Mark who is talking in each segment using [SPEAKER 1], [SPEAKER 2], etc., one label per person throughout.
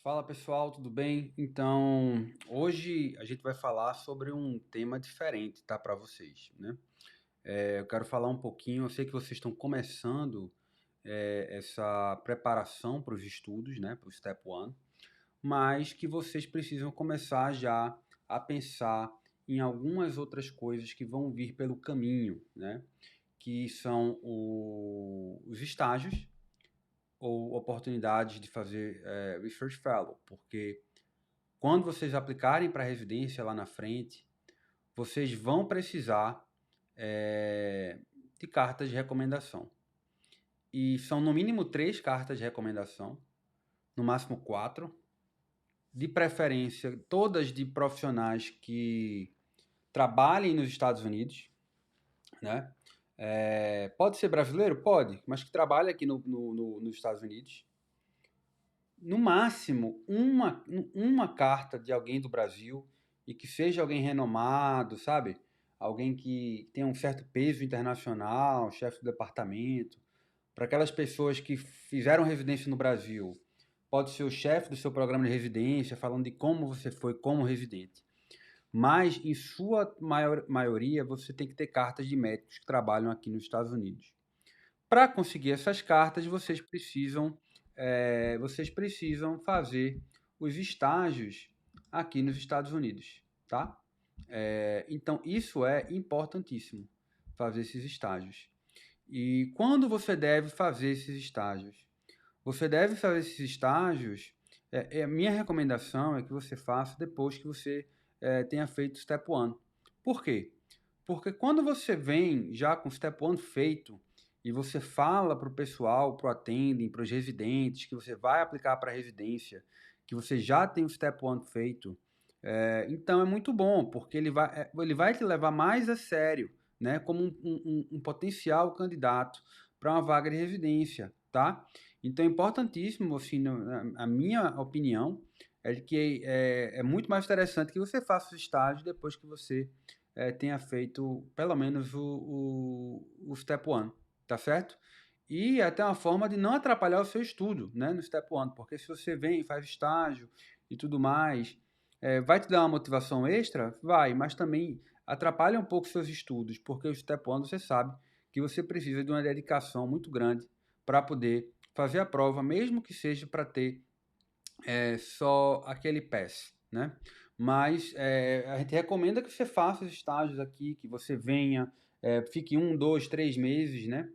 [SPEAKER 1] Fala pessoal, tudo bem? Então, hoje a gente vai falar sobre um tema diferente, tá, para vocês, né? Eu quero falar um pouquinho, eu sei que vocês estão começando essa preparação para os estudos, né, para o Step One, mas que vocês precisam começar já a pensar em algumas outras coisas que vão vir pelo caminho, né? Que são os estágios ou oportunidades de fazer Research Fellow, porque quando vocês aplicarem para a residência lá na frente, vocês vão precisar de cartas de recomendação. E são no mínimo 3 cartas de recomendação, no máximo 4, de preferência todas de profissionais que trabalhem nos Estados Unidos, né? Pode ser brasileiro? Pode, mas que trabalhe aqui nos Estados Unidos. No máximo, uma carta de alguém do Brasil e que seja alguém renomado, sabe? Alguém que tenha um certo peso internacional, chefe do departamento. Para aquelas pessoas que fizeram residência no Brasil, pode ser o chefe do seu programa de residência, falando de como você foi como residente. Mas, em sua maioria, você tem que ter cartas de médicos que trabalham aqui nos Estados Unidos. Para conseguir essas cartas, vocês precisam fazer os estágios aqui nos Estados Unidos, tá? Então, isso é importantíssimo, fazer esses estágios. E quando você deve fazer esses estágios? Você deve fazer esses estágios, a minha recomendação é que você faça depois que você tenha feito o Step 1. Por quê? Porque quando você vem já com o Step 1 feito e você fala para o pessoal, para o attending, para os residentes, que você vai aplicar para a residência, que você já tem o Step 1 feito, então é muito bom, porque ele vai te levar mais a sério, né, como um potencial candidato para uma vaga de residência, tá? Então é importantíssimo, assim, a minha opinião, é de que é muito mais interessante que você faça os estágios depois que você tenha feito pelo menos o Step 1, tá certo? E até uma forma de não atrapalhar o seu estudo, né, no Step 1, porque se você vem e faz estágio e tudo mais, vai te dar uma motivação extra? Vai, mas também atrapalha um pouco seus estudos, porque o Step 1 você sabe que você precisa de uma dedicação muito grande para poder fazer a prova, mesmo que seja para ter só aquele pass, né? Mas a gente recomenda que você faça os estágios aqui, que você venha, fique 1, 2, 3 meses, né?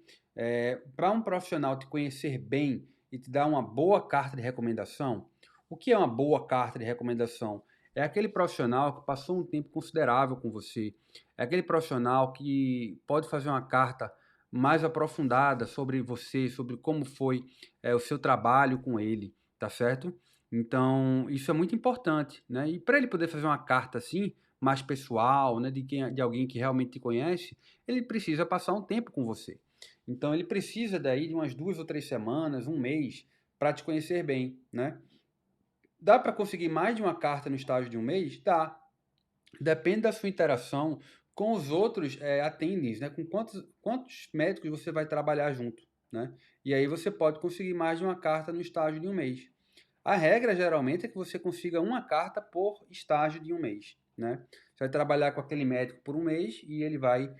[SPEAKER 1] Para um profissional te conhecer bem e te dar uma boa carta de recomendação, o que é uma boa carta de recomendação? É aquele profissional que passou um tempo considerável com você, é aquele profissional que pode fazer uma carta mais aprofundada sobre você, sobre como foi o seu trabalho com ele, tá certo? Então, isso é muito importante, né? E para ele poder fazer uma carta assim, mais pessoal, né, de alguém que realmente te conhece, ele precisa passar um tempo com você. Então, ele precisa daí de umas 2 ou 3 semanas, um mês, para te conhecer bem, né? Dá para conseguir mais de uma carta no estágio de um mês? Dá. Depende da sua interação com os outros attendings, né? Com quantos médicos você vai trabalhar junto, né? E aí você pode conseguir mais de uma carta no estágio de um mês. A regra geralmente é que você consiga uma carta por estágio de um mês, né? Você vai trabalhar com aquele médico por um mês e ele vai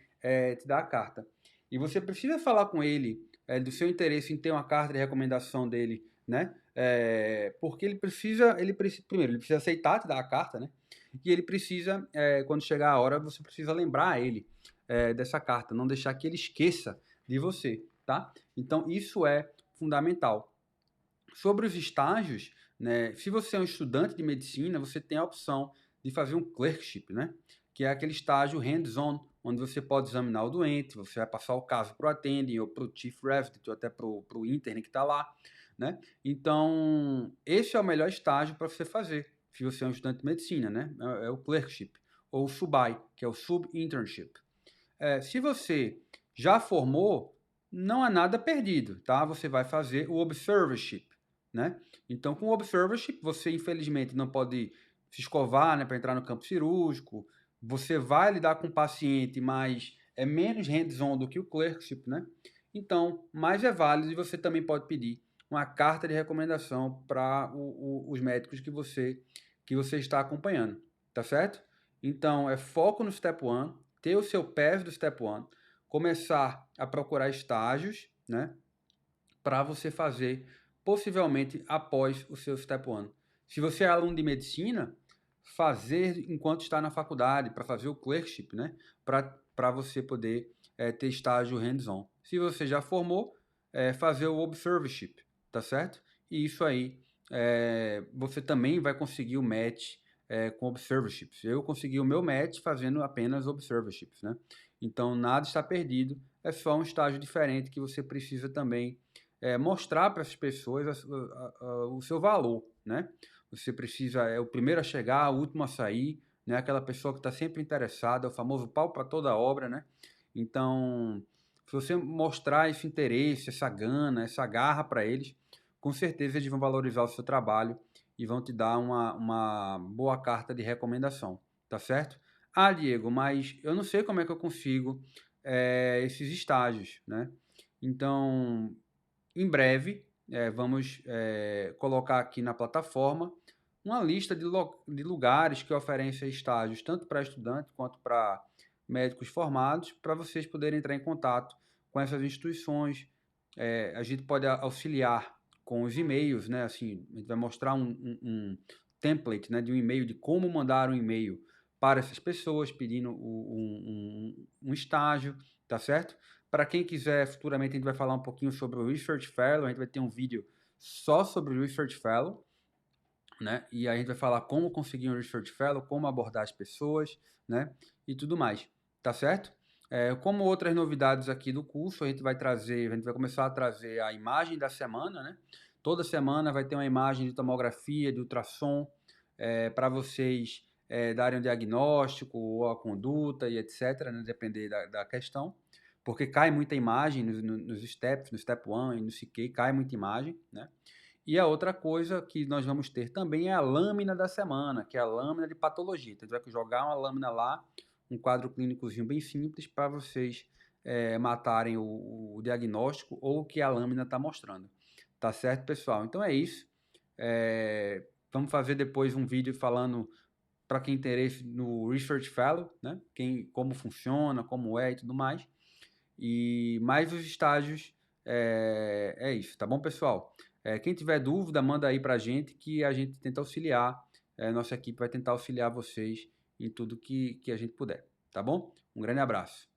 [SPEAKER 1] te dar a carta. E você precisa falar com ele do seu interesse em ter uma carta de recomendação dele, né? Porque primeiro, ele precisa aceitar te dar a carta, né? E ele precisa, quando chegar a hora, você precisa lembrar ele dessa carta, não deixar que ele esqueça de você, tá? Então, isso é fundamental. Sobre os estágios, né, se você é um estudante de medicina, você tem a opção de fazer um clerkship, né, que é aquele estágio hands-on, onde você pode examinar o doente, você vai passar o caso para o attending, ou para o chief resident, ou até para o intern que está lá, né? Então, esse é o melhor estágio para você fazer, se você é um estudante de medicina, né? É o clerkship, ou o SUBI, que é o sub-internship. Se você já formou, não há nada perdido, tá? Você vai fazer o observership, né? Então, com o observership, você infelizmente não pode se escovar, né, para entrar no campo cirúrgico. Você vai lidar com o paciente, mas é menos hands-on do que o clerkship, né? Então, mais é válido e você também pode pedir uma carta de recomendação para os médicos que você está acompanhando, tá certo? Então, é foco no Step 1, ter o seu PEV do Step 1, começar a procurar estágios, né? Para você fazer, possivelmente, após o seu Step 1. Se você é aluno de medicina, fazer enquanto está na faculdade, para fazer o clerkship, né? Para você poder ter estágio hands-on. Se você já formou, fazer o observership, tá certo? E isso aí, você também vai conseguir o match com observerships. Eu consegui o meu match fazendo apenas observerships, né? Então, nada está perdido, é só um estágio diferente que você precisa também mostrar para as pessoas o seu valor, né? Você precisa, é o primeiro a chegar, o último a sair, né? Aquela pessoa que está sempre interessada, o famoso pau para toda obra, né? Então, se você mostrar esse interesse, essa gana, essa garra para eles, com certeza eles vão valorizar o seu trabalho e vão te dar uma boa carta de recomendação, tá certo? Ah, Diego, mas eu não sei como é que eu consigo esses estágios, né? Então, em breve, vamos colocar aqui na plataforma uma lista de lugares que oferecem estágios tanto para estudantes quanto para médicos formados, para vocês poderem entrar em contato com essas instituições. A gente pode auxiliar com os e-mails, né? Assim, a gente vai mostrar um template, né, de um e-mail, de como mandar um e-mail para essas pessoas pedindo um estágio, tá certo? Para quem quiser, futuramente a gente vai falar um pouquinho sobre o Research Fellow, a gente vai ter um vídeo só sobre o Research Fellow, né? E a gente vai falar como conseguir um Research Fellow, como abordar as pessoas, né? E tudo mais, tá certo? Como outras novidades aqui do curso, a gente vai começar a trazer a imagem da semana, né? Toda semana vai ter uma imagem de tomografia, de ultrassom, para vocês darem um diagnóstico ou a conduta e etc, né? Depender da questão, porque cai muita imagem nos steps, no Step 1 e no CK, cai muita imagem, né? E a outra coisa que nós vamos ter também é a lâmina da semana, que é a lâmina de patologia. Então, a gente vai jogar uma lâmina lá, um quadro clínicozinho bem simples, para vocês matarem o diagnóstico ou o que a lâmina está mostrando. Tá certo, pessoal? Então é isso. Vamos fazer depois um vídeo falando para quem tem interesse no Research Fellow, né? Como funciona, como é e tudo mais. E mais os estágios, é isso, tá bom, pessoal? Quem tiver dúvida, manda aí pra gente que a gente tenta auxiliar, nossa equipe vai tentar auxiliar vocês em tudo que a gente puder, tá bom? Um grande abraço.